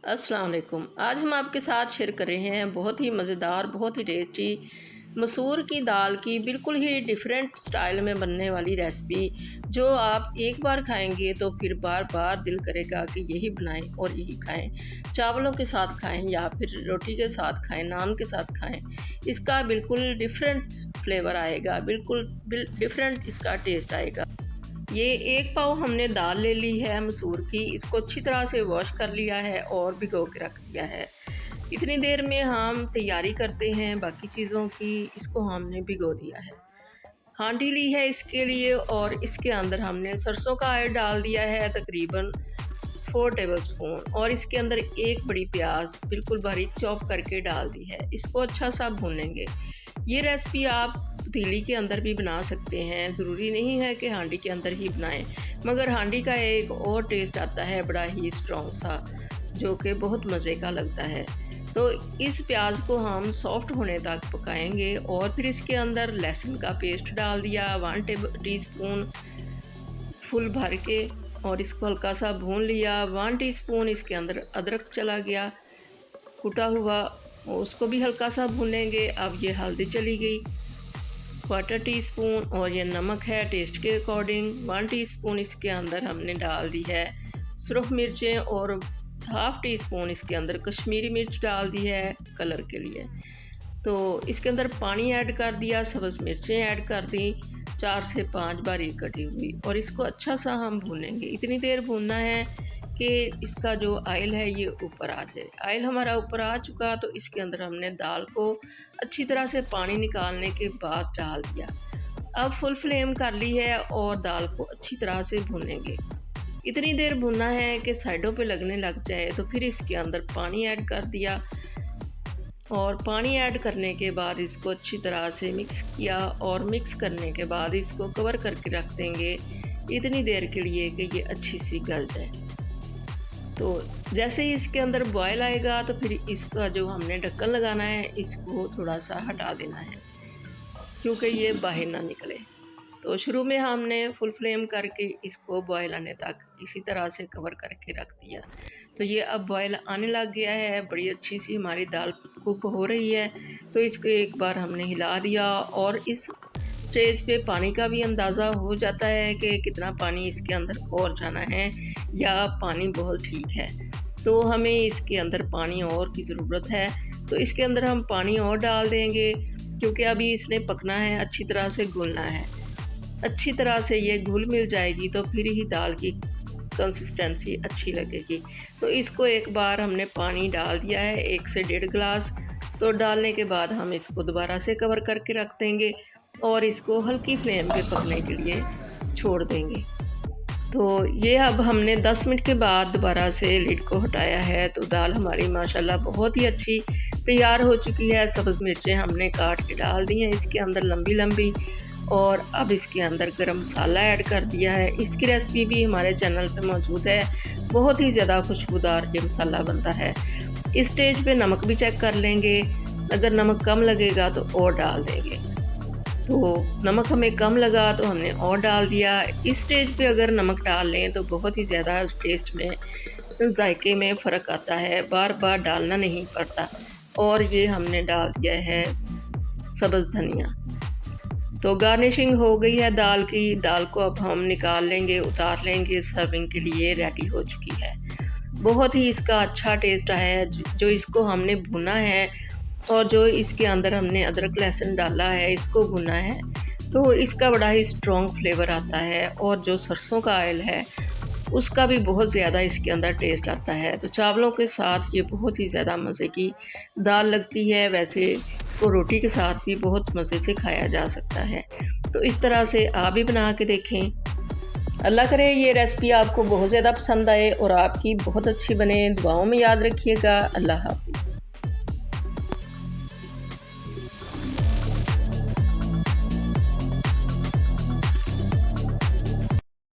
अस्सलाम वालेकुम। आज हम आपके साथ शेयर कर रहे हैं बहुत ही मज़ेदार, बहुत ही टेस्टी मसूर की दाल की बिल्कुल ही डिफरेंट स्टाइल में बनने वाली रेसिपी, जो आप एक बार खाएंगे तो फिर बार बार दिल करेगा कि यही बनाएं और यही खाएं। चावलों के साथ खाएं या फिर रोटी के साथ खाएं, नान के साथ खाएं। इसका बिल्कुल डिफरेंट फ्लेवर आएगा, बिल्कुल डिफरेंट इसका टेस्ट आएगा। ये एक पाव हमने दाल ले ली है मसूर की। इसको अच्छी तरह से वॉश कर लिया है और भिगो के रख दिया है। इतनी देर में हम तैयारी करते हैं बाकी चीज़ों की। इसको हमने भिगो दिया है। हांडी ली है इसके लिए और इसके अंदर हमने सरसों का ऑयल डाल दिया है तकरीबन 4 टेबलस्पून, और इसके अंदर एक बड़ी प्याज बिल्कुल बारीक चॉप करके डाल दी है। इसको अच्छा सा भूनेंगे। ये रेसिपी आप पतीली के अंदर भी बना सकते हैं, ज़रूरी नहीं है कि हांडी के अंदर ही बनाएं, मगर हांडी का एक और टेस्ट आता है बड़ा ही स्ट्रॉन्ग सा, जो कि बहुत मज़े का लगता है। तो इस प्याज को हम सॉफ्ट होने तक पकाएंगे और फिर इसके अंदर लहसुन का पेस्ट डाल दिया 1 टीस्पून फुल भर के, और इसको हल्का सा भून लिया। 1 टीस्पून इसके अंदर अदरक चला गया कुटा हुआ, उसको भी हल्का सा भूनेंगे। अब ये हल्दी चली गई 1/4 टीस्पून, और ये नमक है टेस्ट के अकॉर्डिंग 1 टीस्पून इसके अंदर हमने डाल दी है सुरख मिर्चें, और 1/2 टीस्पून इसके अंदर कश्मीरी मिर्च डाल दी है कलर के लिए। तो इसके अंदर पानी ऐड कर दिया, सब्ज़ मिर्चें ऐड कर दी 4 से 5 बारीक कटी हुई, और इसको अच्छा सा हम भूनेंगे। इतनी देर भूनना है कि इसका जो ऑयल है ये ऊपर आ जाए। ऑयल हमारा ऊपर आ चुका तो इसके अंदर हमने दाल को अच्छी तरह से पानी निकालने के बाद डाल दिया। अब फुल फ्लेम कर ली है और दाल को अच्छी तरह से भूनेंगे। इतनी देर भुनना है कि साइडों पे लगने लग जाए। तो फिर इसके अंदर पानी ऐड कर दिया, और पानी ऐड करने के बाद इसको अच्छी तरह से मिक्स किया, और मिक्स करने के बाद इसको कवर करके रख देंगे इतनी देर के लिए कि ये अच्छी सी गल जाए। तो जैसे ही इसके अंदर बॉयल आएगा तो फिर इसका जो हमने ढक्कन लगाना है इसको थोड़ा सा हटा देना है, क्योंकि ये बाहर ना निकले। तो शुरू में हमने फुल फ्लेम करके इसको बॉयल आने तक इसी तरह से कवर करके रख दिया। तो ये अब बॉयल आने लग गया है, बड़ी अच्छी सी हमारी दाल कुक हो रही है। तो इसको एक बार हमने हिला दिया, और इस स्टेज पे पानी का भी अंदाज़ा हो जाता है कि कितना पानी इसके अंदर और जाना है या पानी बहुत ठीक है। तो हमें इसके अंदर पानी और की ज़रूरत है, तो इसके अंदर हम पानी और डाल देंगे, क्योंकि अभी इसने पकना है, अच्छी तरह से घुलना है। अच्छी तरह से ये घुल मिल जाएगी तो फिर ही दाल की कंसिस्टेंसी अच्छी लगेगी। तो इसको एक बार हमने पानी डाल दिया है 1 से 1.5 गिलास। तो डालने के बाद हम इसको दोबारा से कवर करके रख देंगे और इसको हल्की फ्लेम पे पकने के लिए छोड़ देंगे। तो ये अब हमने 10 मिनट के बाद दोबारा से लिड को हटाया है। तो दाल हमारी माशाल्लाह बहुत ही अच्छी तैयार हो चुकी है। सब्ज़ मिर्चें हमने काट के डाल दी हैं इसके अंदर लंबी लंबी, और अब इसके अंदर गरम मसाला ऐड कर दिया है। इसकी रेसिपी भी हमारे चैनल पे मौजूद है, बहुत ही ज़्यादा खुशबूदार ये मसाला बनता है। इस स्टेज पे नमक भी चेक कर लेंगे, अगर नमक कम लगेगा तो और डाल देंगे। तो नमक हमें कम लगा तो हमने और डाल दिया। इस स्टेज पे अगर नमक डाल लें तो बहुत ही ज़्यादा टेस्ट में, जायके में फ़र्क आता है, बार बार डालना नहीं पड़ता। और ये हमने डाल दिया है सब्ज़ धनिया। तो गार्निशिंग हो गई है दाल की। दाल को अब हम निकाल लेंगे, उतार लेंगे, सर्विंग के लिए रेडी हो चुकी है। बहुत ही इसका अच्छा टेस्ट आया है जो इसको हमने भुना है, और जो इसके अंदर हमने अदरक लहसुन डाला है इसको भुना है, तो इसका बड़ा ही स्ट्रॉन्ग फ्लेवर आता है। और जो सरसों का ऑयल है उसका भी बहुत ज़्यादा इसके अंदर टेस्ट आता है। तो चावलों के साथ ये बहुत ही ज़्यादा मज़े की दाल लगती है। वैसे इसको रोटी के साथ भी बहुत मज़े से खाया जा सकता है। तो इस तरह से आप भी बना के देखें। अल्लाह करे ये रेसिपी आपको बहुत ज़्यादा पसंद आए और आपकी बहुत अच्छी बने। दुआओं में याद रखिएगा। अल्लाह हाफ़िज़।